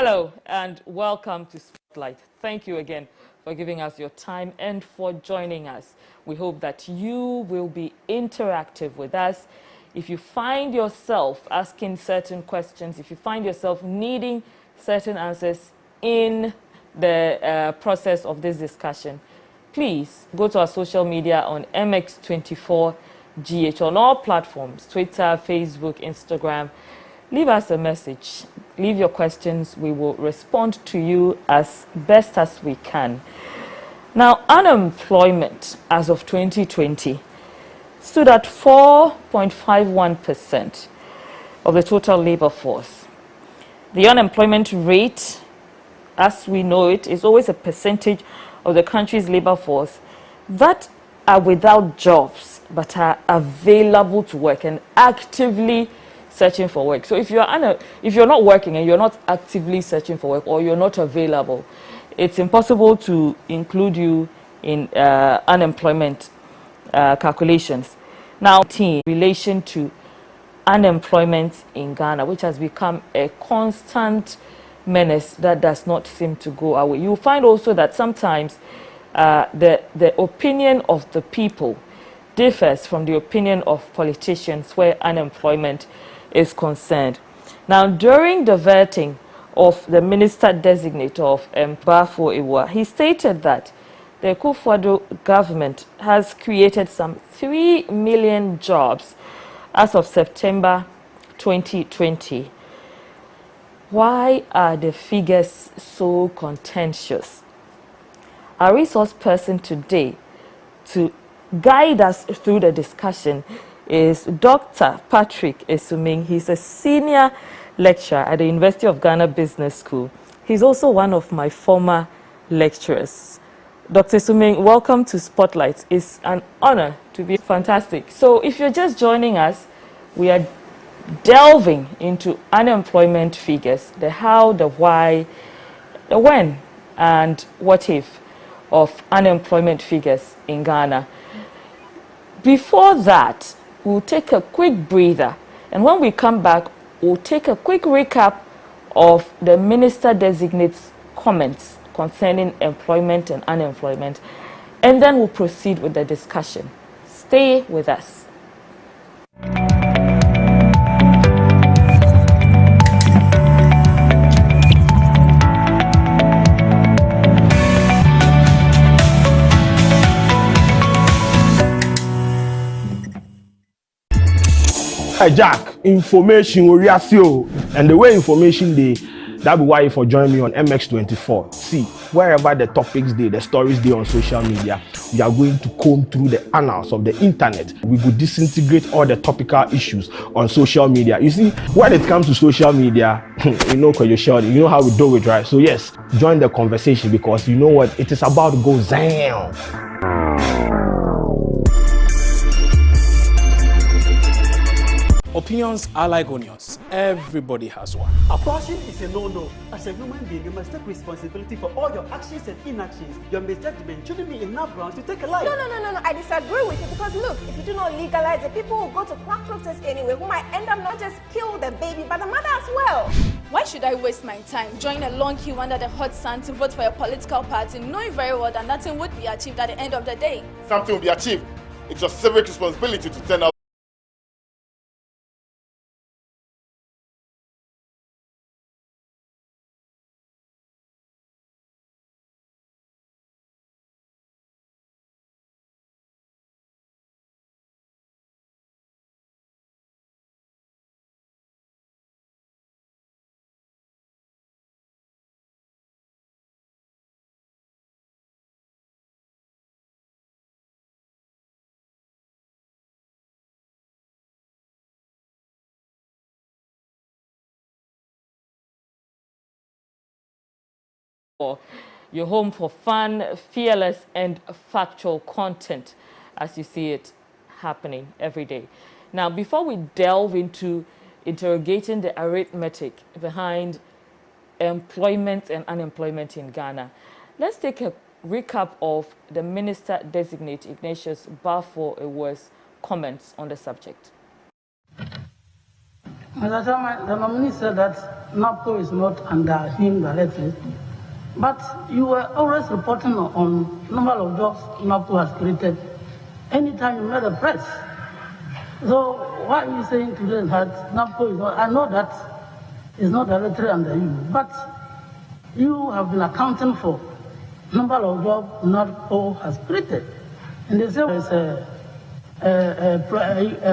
Hello and welcome to Spotlight. Thank you again for giving us your time and for joining us. We hope that you will be interactive with us. If you find yourself asking certain questions, if you find yourself needing certain answers in the process of this discussion, please go to our social media on MX24GH on all platforms, Twitter, Facebook, Instagram. Leave us a message. Leave your questions. We will respond to you as best as we can. Now, unemployment as of 2020 stood at 4.51% of the total labor force. The unemployment rate, as we know it, is always a percentage of the country's labor force that are without jobs but are available to work and actively searching for work. So if you're not working and you're not actively searching for work or you're not available, it's impossible to include you in unemployment calculations. Now, in relation to unemployment in Ghana, which has become a constant menace that does not seem to go away. You'll find also that sometimes the opinion of the people differs from the opinion of politicians where unemployment is concerned. Now, during the vetting of the minister-designate of Bafo Iwa, he stated that the Akufo-Addo government has created some 3 million jobs as of September 2020. Why are the figures so contentious? Our resource person today to guide us through the discussion is Dr. Patrick Esuming. He's a senior lecturer at the University of Ghana Business School. He's also one of my former lecturers. Dr. Esuming, welcome to Spotlight. It's an honor to be fantastic. So if you're just joining us, we are delving into unemployment figures, the how, the why, the when, and what if of unemployment figures in Ghana. Before that, we'll take a quick breather, and when we come back, we'll take a quick recap of the minister-designate's comments concerning employment and unemployment, and then we'll proceed with the discussion. Stay with us. Jack, information will reassure, and the way information that be why you for join me on MX24. See, wherever the topics the stories on social media, we are going to comb through the annals of the internet. We will disintegrate all the topical issues on social media. You see, when it comes to social media, you know how we do it, right? So yes, join the conversation because you know what, it is about to go down. Opinions are like onions. Everybody has one. Abortion is a no-no. As a human being, you must take responsibility for all your actions and inactions. Your misjudgment shouldn't be enough grounds to take a life. No. I disagree with you because look, if you do not legalize it, people will go to quack protests anyway who might end up not just kill the baby, but the mother as well. Why should I waste my time joining a long queue under the hot sun to vote for a political party, knowing very well that nothing would be achieved at the end of the day? Something will be achieved. It's your civic responsibility to turn out. Your home for fun, fearless, and factual content as you see it happening every day. Now, before we delve into interrogating the arithmetic behind employment and unemployment in Ghana, let's take a recap of the Minister-designate Ignatius Bafo Iwa's comments on the subject. Mr. Chairman, the nominee said that NAPCO is not under him directly, but you were always reporting on number of jobs NAPCO has created anytime you met the press. So why are you saying today that NAPCO is not? I know that it's not directly under you, but you have been accounting for number of jobs NAPCO has created. And they say there's a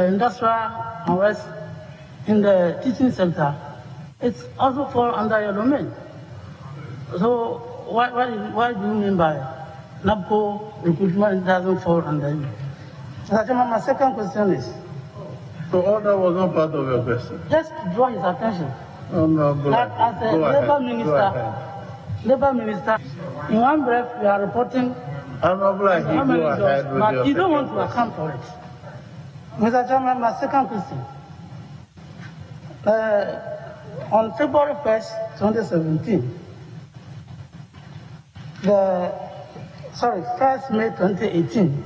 industrial unrest in the teaching center. It's also fall under your domain. So why do you mean by NAPCO recruitment doesn't fall under you? Mr. Chairman, my second question is. So all that was not part of your question? Just to draw his attention. Oh, no, that as a labor minister, in one breath you are reporting how many jobs, but you don't want to account for it. Mr. Chairman, my second question. On February 1st, 2017, 1st May 2018,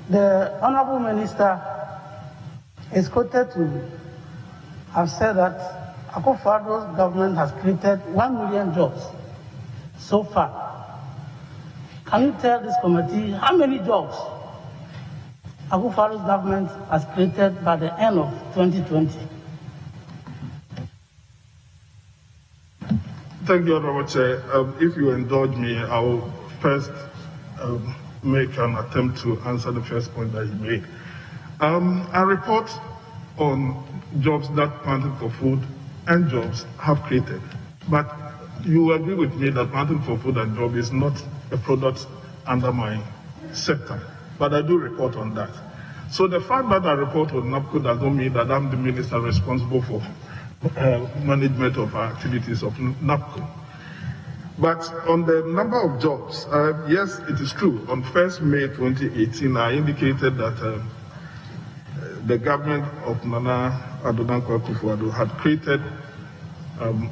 the Honorable Minister is quoted to have said that Akufo-Addo's government has created 1 million jobs so far. Can you tell this committee how many jobs Akufo-Addo's government has created by the end of 2020? Thank you, Honorable Chair. If you indulge me, I will first make an attempt to answer the first point that you made. I report on jobs that Planting for Food and Jobs have created. But you agree with me that Planting for Food and Jobs is not a product under my sector. But I do report on that. So the fact that I report on NAPCO does not mean that I'm the minister responsible for management of activities of NAPCO. But on the number of jobs, yes, it is true. On 1st May 2018, I indicated that the government of Nana Addo Dankwa Akufo-Addo had created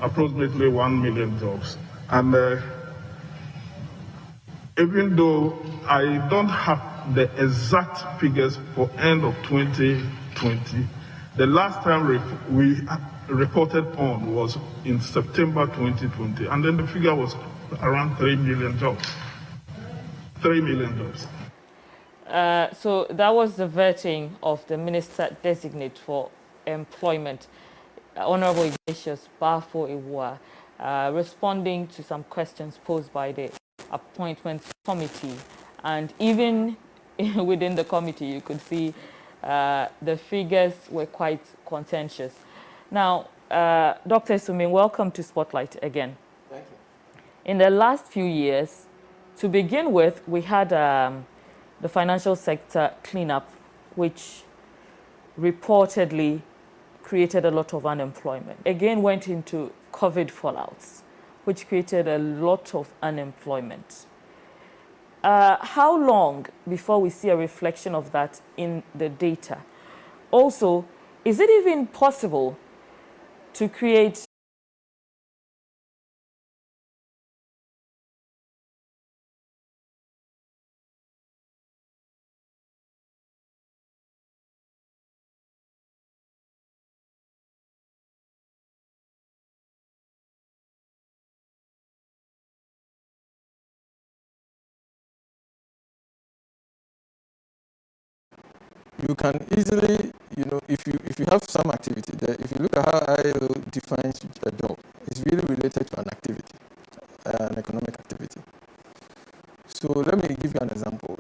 approximately 1 million jobs. And even though I don't have the exact figures for end of 2020, the last time we reported on was in September 2020, and then the figure was around 3 million jobs. 3 million jobs. So that was the vetting of the Minister Designate for Employment, Honorable Ignatius Bafo-Ewua, responding to some questions posed by the Appointments Committee. And even within the committee, you could see the figures were quite contentious. Now, Dr. Sumin, welcome to Spotlight again. Thank you. In the last few years, to begin with, we had the financial sector cleanup, which reportedly created a lot of unemployment. Again, went into COVID fallouts, which created a lot of unemployment. How long before we see a reflection of that in the data? Also, is it even possible to create you can easily, if you have some activity there, if you look at how ILO defines a job, it's really related to an activity, an economic activity. So let me give you an example.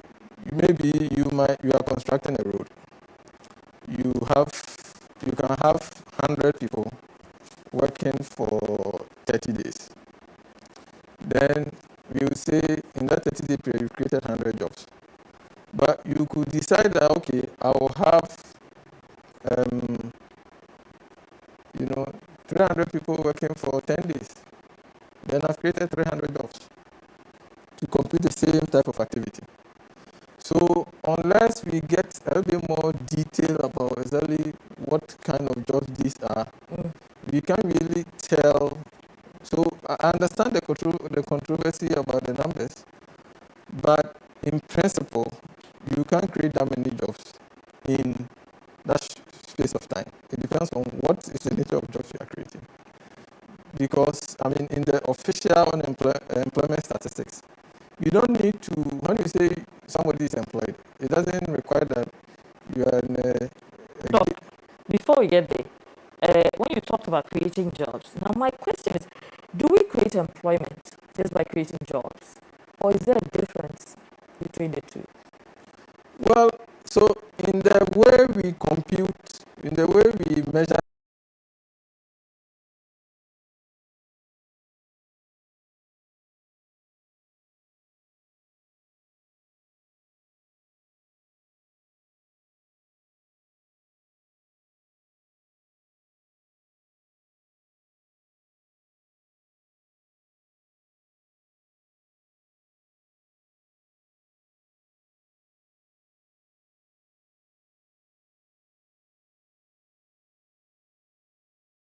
Maybe you are constructing a road. You can have 100 people working for 30 days. Then we will say in that 30-day period, you created 100 jobs. But you could decide that, okay, I will have, 300 people working for 10 days. Then I've created 300 jobs to complete the same type of activity. So unless we get a little bit more detail about exactly what kind of jobs these are, we can't really tell. So I understand the controversy about the numbers, but in principle, you can't create that many jobs in that space of time. It depends on what is the nature of jobs you are creating. Because, I mean, in the official employment statistics, you don't need to, when you say somebody is employed, it doesn't require that you are in Look, before we get there, when you talked about creating jobs, now my question is, do we create employment just by creating jobs? Or is there a difference between the two? Well, so in the way we compute, in the way we measure,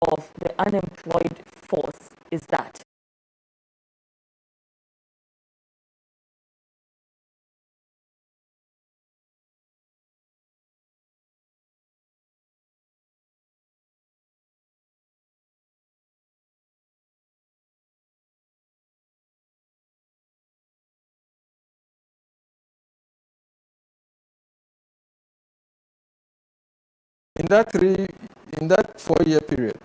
Of the unemployed force is that? in that 4-year period,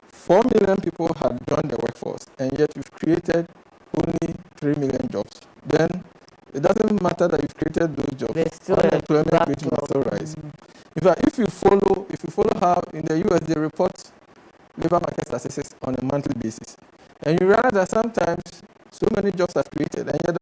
4 million people had joined the workforce, and yet you've created only 3 million jobs. Then it doesn't matter that you've created those jobs. Unemployment rate will still rise. In fact, if you follow how in the US they report labor market statistics on a monthly basis, and you realize that sometimes so many jobs are created, and yet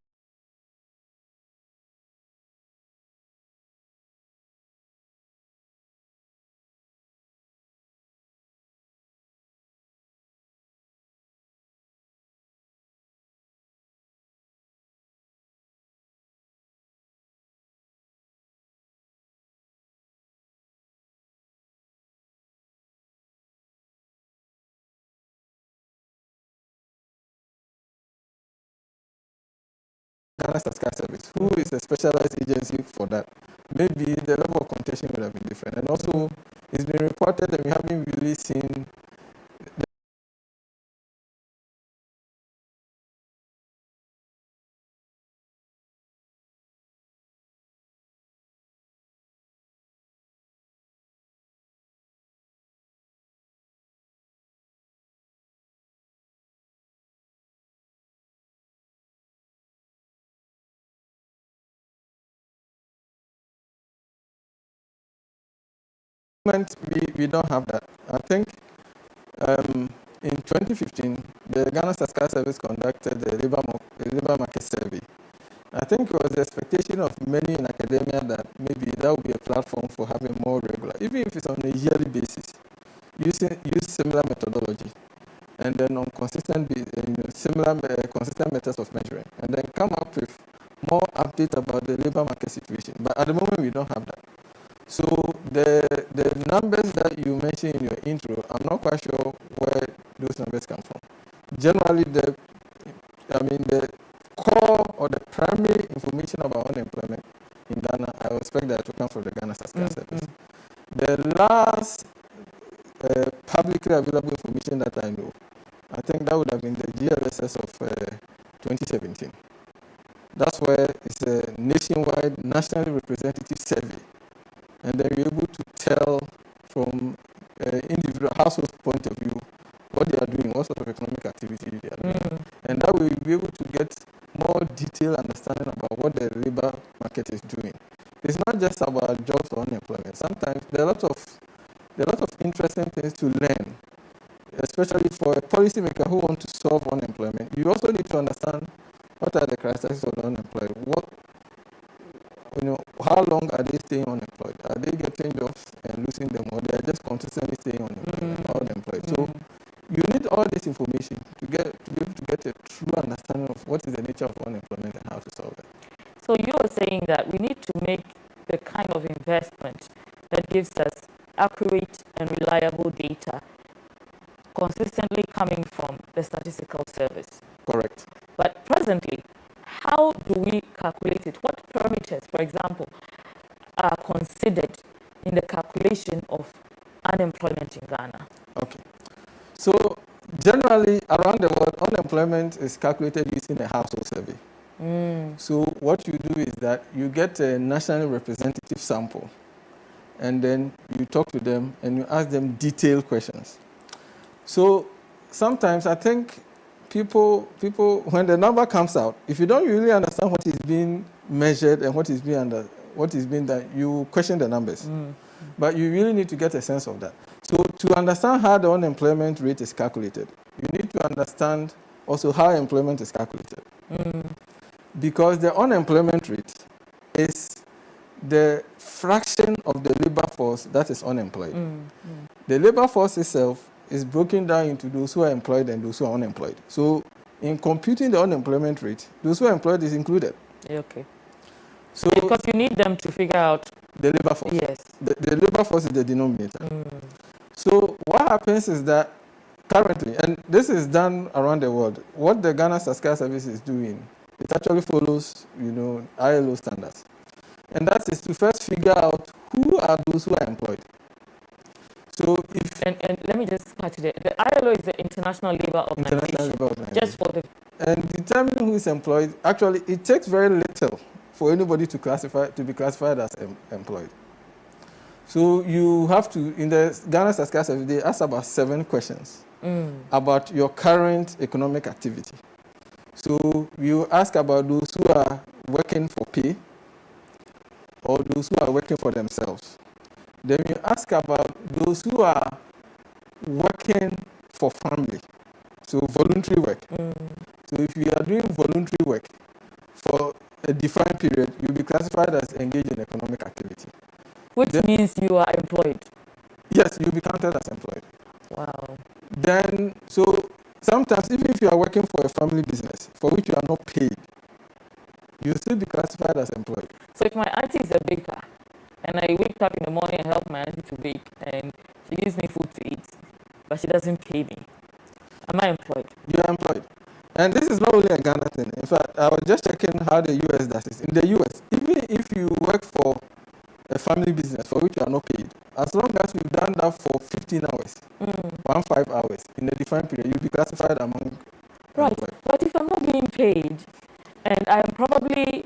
Ghana Sky Service, who is a specialized agency for that, maybe the level of contention would have been different. And also, it's been reported that we haven't really seen we don't have that. I think in 2015, the Ghana Sky Service conducted the labor market survey. I think it was the expectation of many in academia that maybe that would be a platform for having more regular, even if it's on a yearly basis, use similar methodology, and then on consistent methods of measuring, and then come up with more update about the labor market situation. But at the moment, we don't have that. So the numbers that you mentioned in your intro, I'm not quite sure where those numbers come from. Generally, the core or the primary information about unemployment in Ghana, I expect that to come from the Ghana Sky Service. The last publicly available information that I know, I think that would have been the GLSS of 2017. That's where it's a nationwide, nationally representative survey. And then you're able to tell from individual households' point of view what they are doing, what sort of economic activity they are doing. And that way you'll be able to get more detailed understanding about what the labor market is doing. It's not just about jobs or unemployment. Sometimes there are a lot of interesting things to learn, especially for a policymaker who wants to solve unemployment. You also need to understand what are the characteristics of the unemployed. How long are they staying unemployed? Are they getting jobs and losing them, or they are just consistently staying unemployed? So you need all this information to be able to get a true understanding of what is the nature of unemployment and how to solve it. So you are saying that we need to make the kind of investment that gives us accurate and reliable data consistently coming from the statistical service. Correct. But presently, how do we calculate it? What parameters, for example, are considered in the calculation calculation of unemployment in Ghana? Okay. So generally around the world, unemployment is calculated using a household survey. So what you do is that you get a nationally representative sample, and then you talk to them and you ask them detailed questions. So sometimes I think people when the number comes out, if you don't really understand what is being measured and what is being done, you question the numbers. But you really need to get a sense of that. So to understand how the unemployment rate is calculated, you need to understand also how employment is calculated. Because the unemployment rate is the fraction of the labor force that is unemployed. The labor force itself is broken down into those who are employed and those who are unemployed. So in computing the unemployment rate, those who are employed is included. Okay. So because you need them to figure out the labor force. Yes. The labor force is the denominator. So what happens is that currently, and this is done around the world, what the Ghana Statistical Service is doing, it actually follows, ILO standards. And that is to first figure out who are those who are employed. So if and let me just cut you there. The ILO is the International Labour Organization. Just for the and determining who is employed, actually it takes very little for anybody to be classified as employed. So you have to, in the Ghana Statistical Service, they ask about 7 questions about your current economic activity. So you ask about those who are working for pay or those who are working for themselves. Then you ask about those who are working for family, so voluntary work. So if you are doing voluntary work for a defined period, you'll be classified as engaged in economic activity. Which means you are employed? Yes, you'll be counted as employed. Wow. Then, so sometimes even if you are working for a family business for which you are not paid, you'll still be classified as employed. So if my auntie is a baker, and I wake up in the morning and help my auntie to bake, and she gives me food to eat, but she doesn't pay me, am I employed? You are employed. And this is not only a Ghana thing. In fact, I was just checking how the US does this. In the US, even if you work for a family business for which you are not paid, as long as you've done that for 15 hours, 5 hours in a defined period, you'll be classified among right. employed. But if I'm not being paid, and I am probably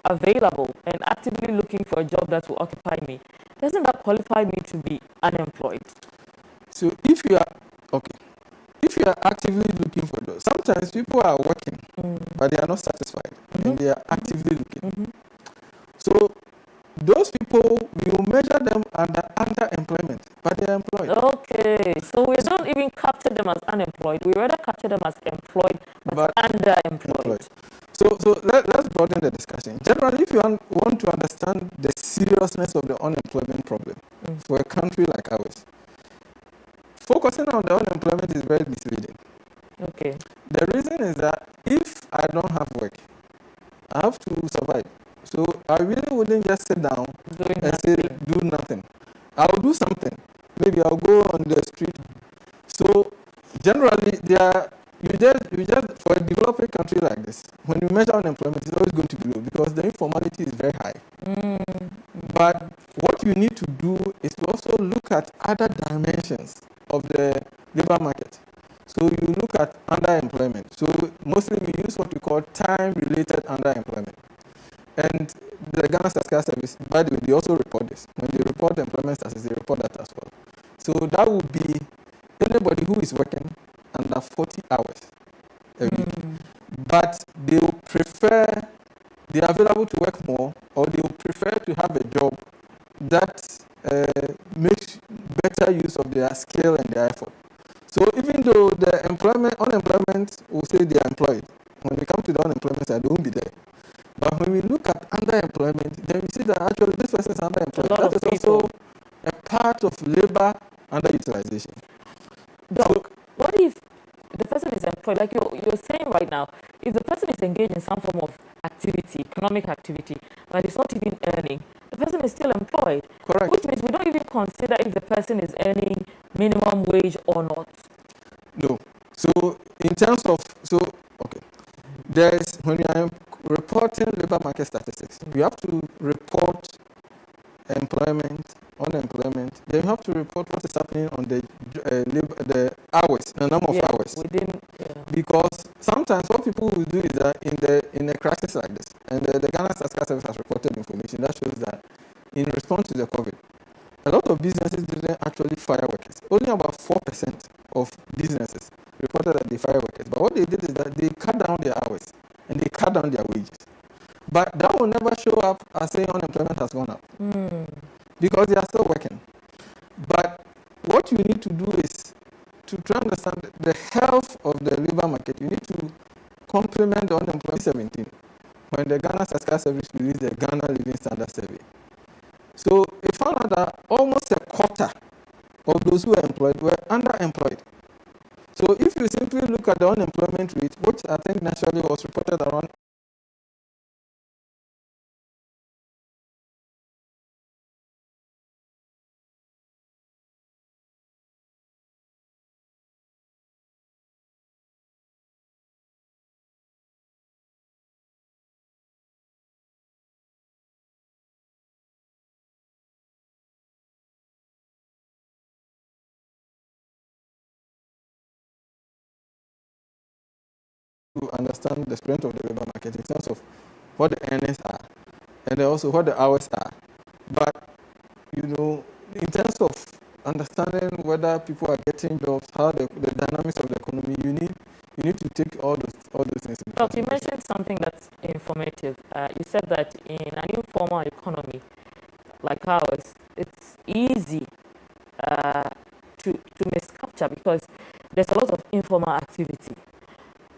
available and actively looking for a job that will occupy me, doesn't that qualify me to be unemployed? So if you are actively looking for jobs, sometimes people are working, but they are not satisfied, and they are actively looking. So those people, we will measure them under underemployment, but they are employed. Okay, so we don't even capture them as unemployed. We rather capture them as employed, but underemployed. So let's broaden the discussion. Generally, if you want to understand the seriousness of the unemployment problem for a country like ours, focusing on the unemployment is very misleading. Okay. The reason is that if I don't have work, I have to survive. So I really wouldn't just sit down and say, do nothing. I'll do something. Maybe I'll go on the street. So generally, you just for a developing country like this, when you measure unemployment, it's always going to be low because the informality is very high. But what you need to do is to also look at other dimensions of the labor market. So you look at underemployment. So mostly we use what we call time-related underemployment. And the Ghana Statistical Service, by the way, they also report this. When they report the employment status, they report that as well. So that would be anybody who is working under 40 hours a week. But they will prefer, they are available to work more, or they will prefer to have a job that makes better use of their skill and their effort. So even though the unemployment will say they are employed, when we come to the unemployment side, they won't be there. But when we look at underemployment, then we see that actually this person is underemployed. That is also a part of labor underutilization. Doc, what if the person is employed, like you're saying right now, if the person is engaged in some form of activity, economic activity, but it's not even earning, the person is still employed. Correct. Which means we don't even consider if the person is earning minimum wage or not. No. So in terms of, there's, when you are reporting labor market statistics, you have to report employment, unemployment, then you have to report what is happening on the hours, the number of hours. Because sometimes what people will do is that in a crisis like this, and the Ghana Statistical Service has reported information that shows that in response to the COVID, a lot of businesses didn't actually fire workers. Only about 4% of businesses reported that they fire workers. But what they did is that they cut down their hours and they cut down their wages. But that will never show up as saying unemployment has gone up because they are still working. But what you need to do is to try to understand the health of the labor market. You need to complement the unemployment 17 when the Ghana Statistical Service released the Ghana Living Standard Survey. So it found out that almost a quarter of those who were employed were underemployed. So if you simply look at the unemployment rate, which I think nationally was reported around to understand the strength of the labor market in terms of what the earnings are and also what the hours are. But, in terms of understanding whether people are getting jobs, how the dynamics of the economy, you need to take all those things into Well, you mentioned something that's informative. You said that in an informal economy like ours, it's easy to miscapture because there's a lot of informal activity.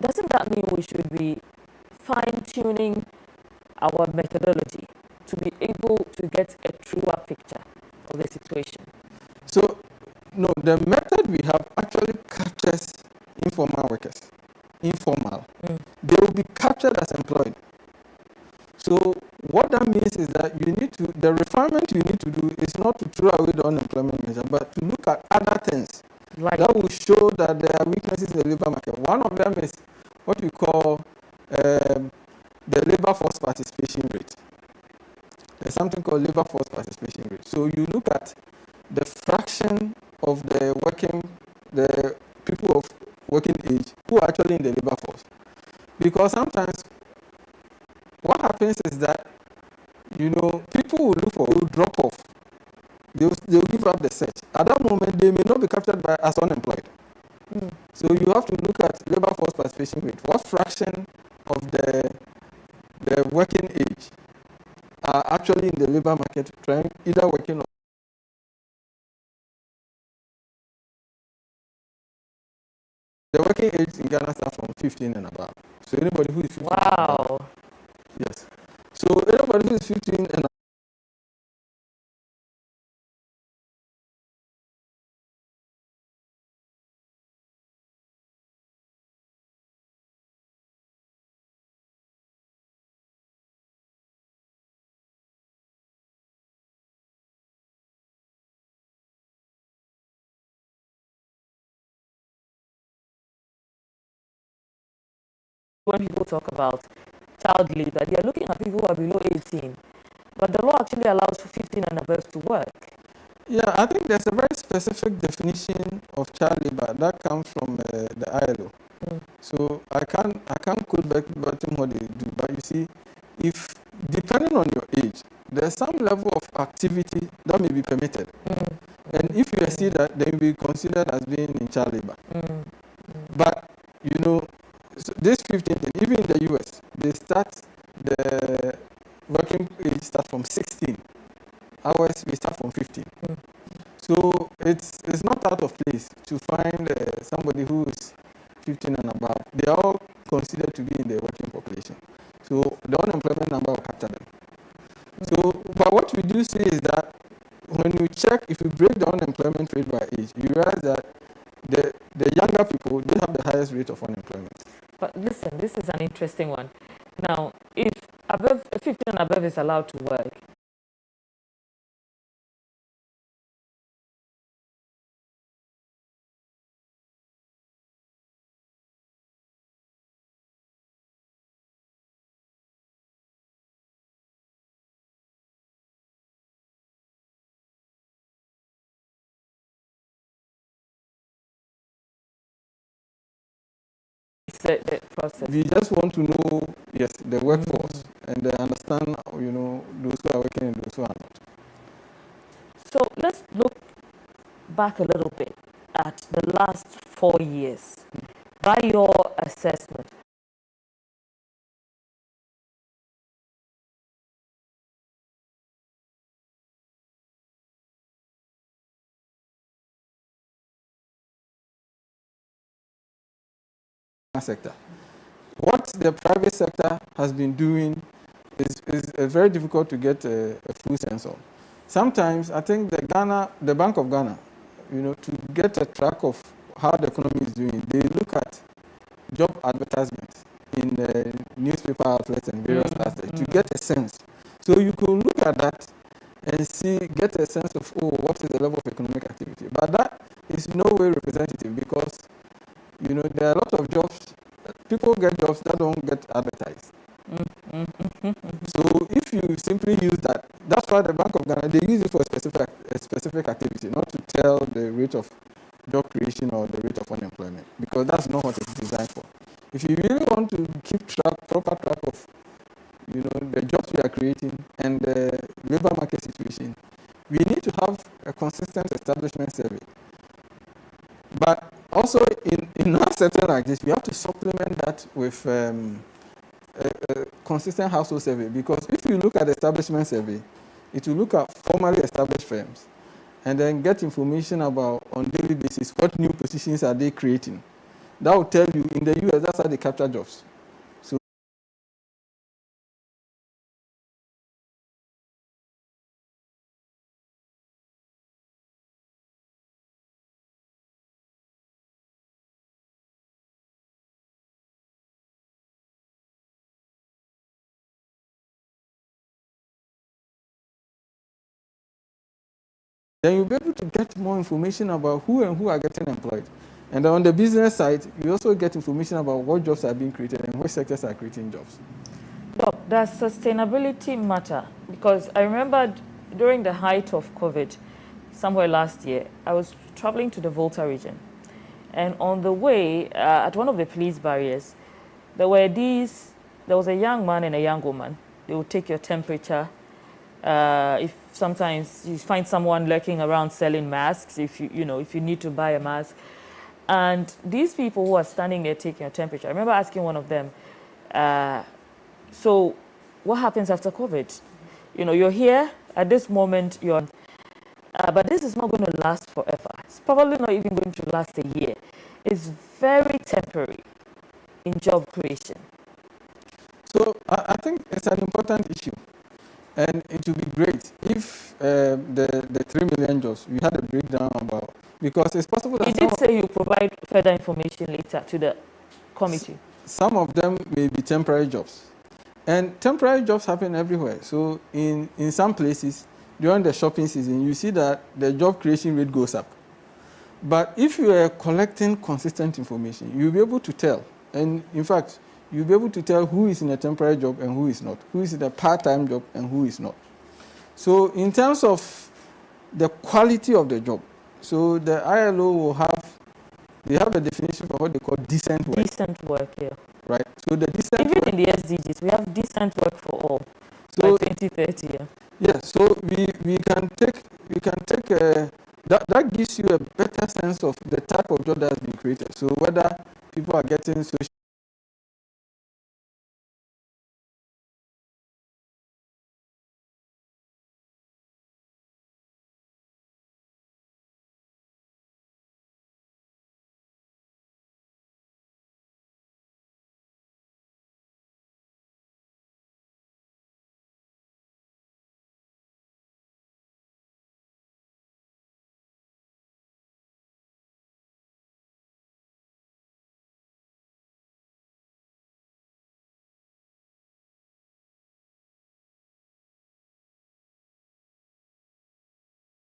Doesn't that mean we should be fine-tuning our methodology to be able to get a truer picture of the situation? So, no, the method we have actually captures informal workers. Informal. They will be captured as employed. So what that means is that the refinement you need to do is not to throw away the unemployment measure, but to look at other things that will show that there are weaknesses in the labor market. One of them is what we call the labor force participation rate. There's something called labor force participation rate. So you look at the fraction of the people of working age who are actually in the labor force. Because sometimes what happens is that, people will drop off. They'll give up the search. At that moment, they may not be captured as unemployed. So you have to look at labor force participation rate. What fraction of the working age are actually in the labor market trying either working or the working age in Ghana starts from 15 and above. So anybody who is 15 and above. Yes. So anybody who is 15 and when people talk about child labor, they are looking at people who are below 18. But the law actually allows for 15 and above to work. Yeah, I think there's a very specific definition of child labor that comes from the ILO. So I can't quote back what they do, but you see, if depending on your age, there's some level of activity that may be permitted, and if you exceed that, then you'll be considered as being in child labor. But so this 15 thing, even in the US, the working age starts from 16. Ours we start from 15. So it's not out of place to find somebody who is 15 and above. They are all considered to be in the working population. So the unemployment number will capture them. So, but what we do see is that when you check, if you break the unemployment rate by age, you realize that the younger people do have the highest rate of unemployment. But listen, this is an interesting one. Now, if 15 and above is allowed to work, the process. We just want to know, yes, the workforce and understand, those who are working and those who are not. So let's look back a little bit at the last 4 years. By your assessment, sector. What the private sector has been doing is very difficult to get a full sense of. Sometimes I think the Bank of Ghana, to get a track of how the economy is doing, they look at job advertisements in the newspaper outlets and various outlets to get a sense. So you could look at that and get a sense of, what is the level of economic activity. But that is no way representative because, there are a lot of jobs, people get jobs that don't get advertised. So if you simply use that, that's why the Bank of Ghana, they use it for a specific activity, not to tell the rate of job creation or the rate of unemployment, because that's not what it's designed for. If you really want to keep proper track of, the jobs we are creating and the labor market situation, we need to have a consistent establishment survey. But also in our sector like this, we have to supplement that with a consistent household survey, because if you look at the establishment survey, it will look at formally established firms and then get information about on daily basis what new positions are they creating. That will tell you in the US that's how they capture jobs. So then you'll be able to get more information about who and who are getting employed. And on the business side, you also get information about what jobs are being created and which sectors are creating jobs. Doc, does sustainability matter? Because I remember during the height of COVID, somewhere last year, I was traveling to the Volta region. And on the way, at one of the police barriers, there was a young man and a young woman. They would take your temperature. If sometimes you find someone lurking around selling masks, if you need to buy a mask. And these people who are standing there taking your temperature, I remember asking one of them, so what happens after COVID? You're here at this moment, but this is not going to last forever. It's probably not even going to last a year. It's very temporary in job creation. So I think it's an important issue. And it would be great if the 3 million jobs, we had a breakdown about, because it's possible that... You did say you provide further information later to the committee. Some of them may be temporary jobs. And temporary jobs happen everywhere. So in some places, during the shopping season, you see that the job creation rate goes up. But if you are collecting consistent information, you'll be able to tell. And in fact, you'll be able to tell who is in a temporary job and who is not, who is in a part-time job and who is not. So in terms of the quality of the job, so the ILO will have a definition for what they call decent work. Decent work, yeah. Right. So the decent even work, in the SDGs, we have decent work for all. So by 2030, yeah. Yeah. So we can take that gives you a better sense of the type of job that has been created. So whether people are getting social.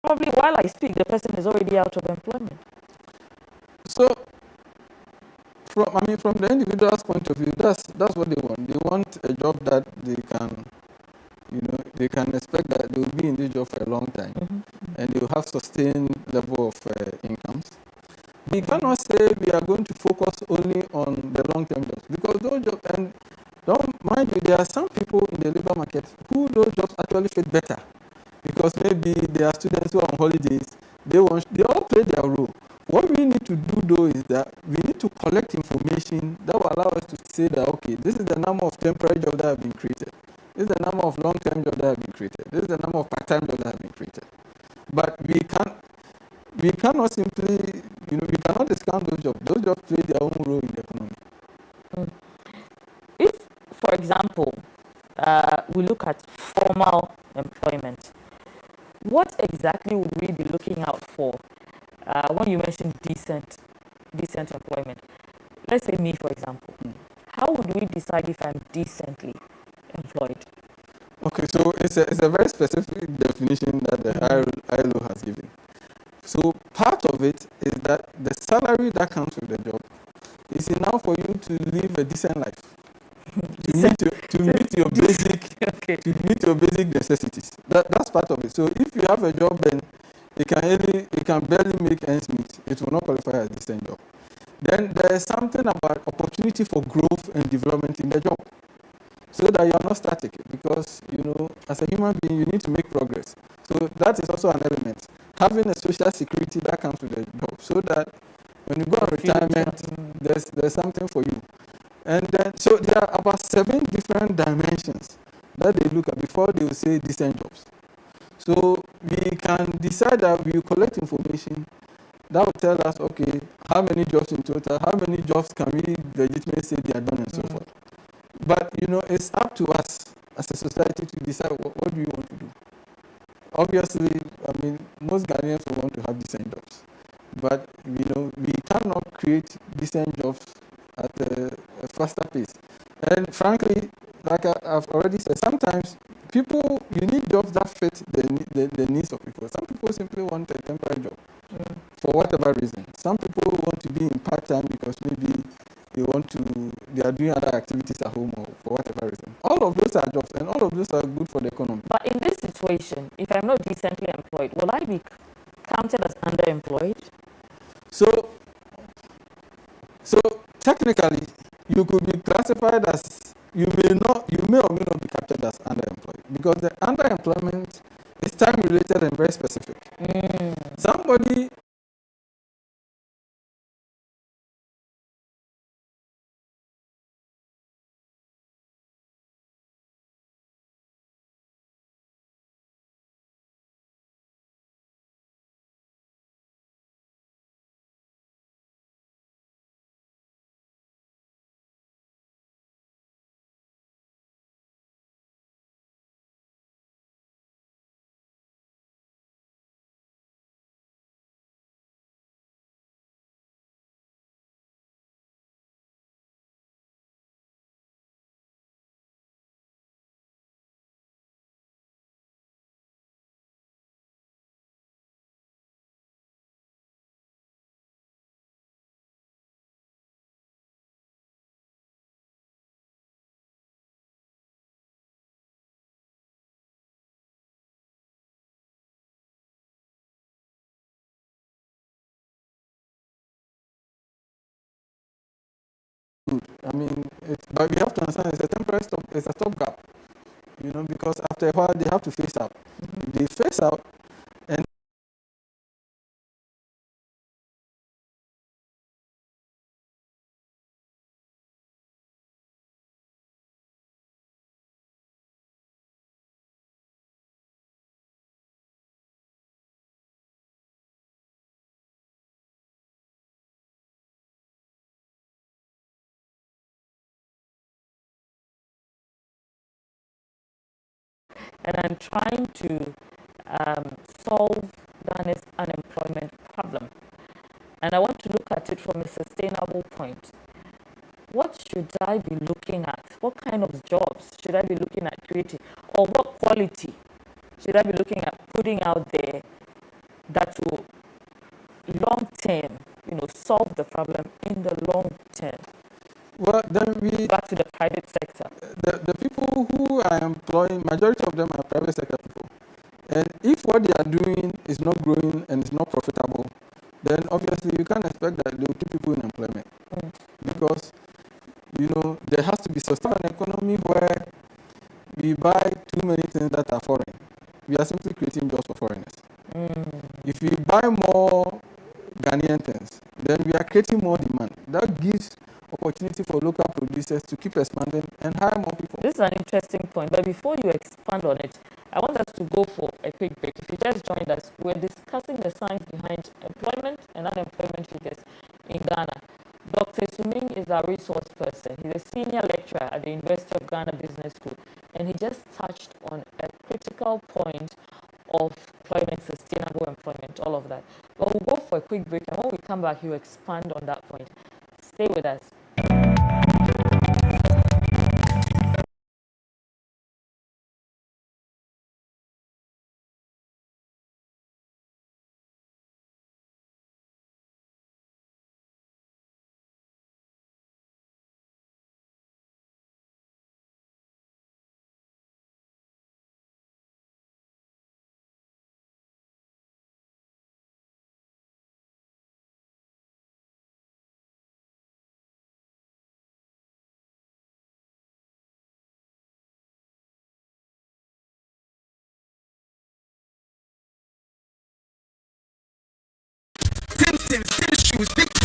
Probably while I speak, the person is already out of employment. So, from the individual's point of view, that's what they want. They want a job that they can expect that they will be in this job for a long time, and they will have sustained level of incomes. We cannot say we are going to focus only on the long-term job. market, who those jobs actually fit better. Because maybe there are students who are on holidays, they all play their role. What we need to do though is that we need to collect information that will allow us to say that, okay, this is the number of temporary jobs that have been created. This is the number of long-term jobs that have been created. This is the number of part-time jobs that have been created. But we cannot simply, we cannot discount those jobs. Those jobs play their own role in the economy. If, for example, we look at formal employment, what exactly would we be looking out for when you mention decent employment? Let's say me, for example. How would we decide if I'm decently employed? Okay, so it's a very specific definition that the ILO has given. So part of it is that the salary that comes with the job is enough for you to live a decent life, to meet your basic necessities. That's part of it. So if you have a job and it can barely make ends meet, it will not qualify as a decent job. Then there is something about opportunity for growth and development in the job, so that you are not static, because as a human being you need to make progress. So that is also an element. Having a social security that comes with a job, so that when you go on retirement, there's something for you. And then so there are about 7 different dimensions that they look at before they will say decent jobs. So we can decide that we collect information that will tell us, okay, how many jobs in total, how many jobs can we legitimately say they are done, and so forth. But it's up to us as a society to decide what do we want to do. Obviously, most Ghanaians will want to have decent jobs, but we cannot create decent jobs at a faster pace. And frankly, like I've already said, sometimes you need jobs that fit the needs of people. Some people simply want a temporary job for whatever reason. Some people want to be in part-time because maybe they are doing other activities at home, or for whatever reason. All of those are jobs, and all of those are good for the economy. But in this situation, if I'm not decently employed, will I be counted as underemployed? So technically, you could be classified as, you may or may not be captured as underemployed, because the underemployment is time-related and very specific. Somebody but we have to understand it's a temporary stop, it's a stopgap, because after a while they have to phase out. If they phase out, and I'm trying to solve Ghana's unemployment problem, and I want to look at it from a sustainable point. What should I be looking at? What kind of jobs should I be looking at creating? Or what quality should I be looking at putting out there that will long term, solve the problem in the long term? well, then we back to the private sector. The people who are employing, majority of them are private sector people. And if what they are doing is not growing and is not profitable, then obviously you can't expect that they will keep people in employment. Because, there has to be sustainable economy where we buy too many things that are foreign, we are simply creating jobs for foreigners. If we buy more Ghanaian things, then we are creating more demand. That gives opportunity for local producers to keep expanding and hire more people. This is an interesting point, but before you expand on it, I want us to go for a quick break. If you just joined us, we're discussing the science behind employment and unemployment figures in Ghana. Dr. Suming is our resource person. He's a senior lecturer at the University of Ghana Business School, and he just touched on a critical point of employment, sustainable employment, all of that. But we'll go for a quick break, and when we come back, he'll expand on that point. Stay with us. Tim shoes, big